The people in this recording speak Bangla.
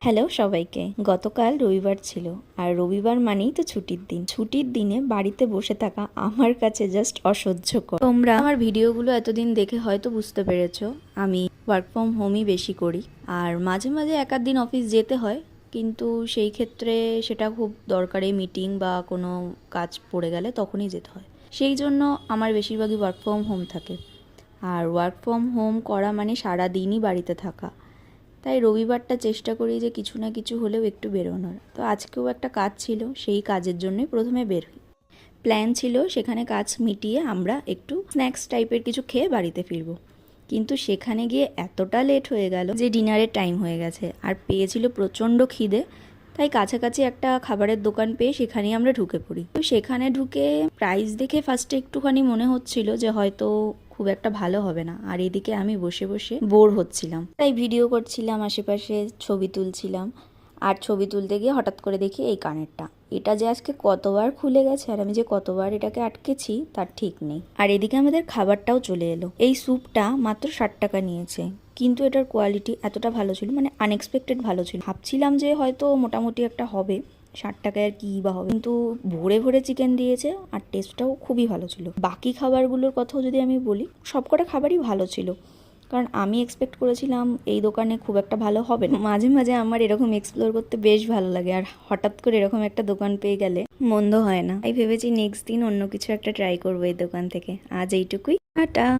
হ্যালো সবাইকে। গতকাল রবিবার ছিল, আর রবিবার মানেই তো ছুটির দিন। ছুটির দিনে বাড়িতে বসে থাকা আমার কাছে জাস্ট অসহ্যকর। তোমরা আমার ভিডিওগুলো এতদিন দেখে হয়তো বুঝতে পেরেছো আমি ওয়ার্ক ফ্রম হোমই বেশি করি, আর মাঝে মাঝে এক আধ দিন অফিস যেতে হয়, কিন্তু সেই ক্ষেত্রে সেটা খুব দরকারি মিটিং বা কোনো কাজ পড়ে গেলে তখনই যেতে হয়। সেই জন্য আমার বেশিরভাগই ওয়ার্ক ফ্রম হোম থাকে। আর ওয়ার্ক ফ্রম হোম করা মানে সারা দিনই বাড়িতে থাকা। তাই রবিবারটা চেষ্টা করি যে কিছু না কিছু হলেও একটু বেরোনোর। তো আজকেও একটা কাজ ছিল, সেই কাজের জন্যই প্রথমে বের হই। প্ল্যান ছিল সেখানে কাজ মিটিয়ে আমরা একটু স্ন্যাক্স টাইপের কিছু খেয়ে বাড়িতে ফিরবো, কিন্তু সেখানে গিয়ে এতটা লেট হয়ে গেল যে ডিনারের টাইম হয়ে গেছে, আর পেয়েছিল প্রচণ্ড খিদে। তাই কাছাকাছি একটা খাবারের দোকান পেয়ে সেখানেই আমরা ঢুকে পড়ি। তো সেখানে ঢুকে প্রাইস দেখে ফার্স্টে একটুখানি মনে হচ্ছিল যে হয়তো খুব একটা ভালো হবে না, আর এদিকে আমি বসে বসে বোর হচ্ছিলাম, তাই ভিডিও করছিলাম, আশেপাশে ছবি তুলছিলাম। আর ছবি তুলতে গিয়ে হঠাৎ করে দেখি এই কানেরটা, এটা যে আজকে কতবার খুলে গেছে আর আমি যে কতবার এটাকে আটকেছি তার ঠিক নেই। আর এদিকে আমাদের খাবারটাও চলে এলো। এই স্যুপটা মাত্র 60 টাকা নিয়েছে, কিন্তু এটার কোয়ালিটি এতটা ভালো ছিল, মানে আনএক্সপেক্টেড ভালো ছিল। ভাবছিলাম যে হয়তো মোটামুটি একটা হবে, 60 টাকায় আর কী বা হবে, কিন্তু ভরে ভরে চিকেন দিয়েছে আর টেস্টটাও খুবই ভালো ছিল। বাকি খাবারগুলোর কথাও যদি আমি বলি, সবকটা খাবারই ভালো ছিল, কারণ আমি এক্সপেক্ট করেছিলাম এই দোকানে খুব একটা ভালো হবে না। মাঝে মাঝে আমার এরকম এক্সপ্লোর করতে বেশ ভালো লাগে, আর হঠাৎ করে এরকম একটা দোকান পেয়ে গেলে মন্দ হয় না। তাই ভেবেছি নেক্সট দিন অন্য কিছু একটা ট্রাই করবো এই দোকান থেকে। আজ এইটুকুই, টাটা।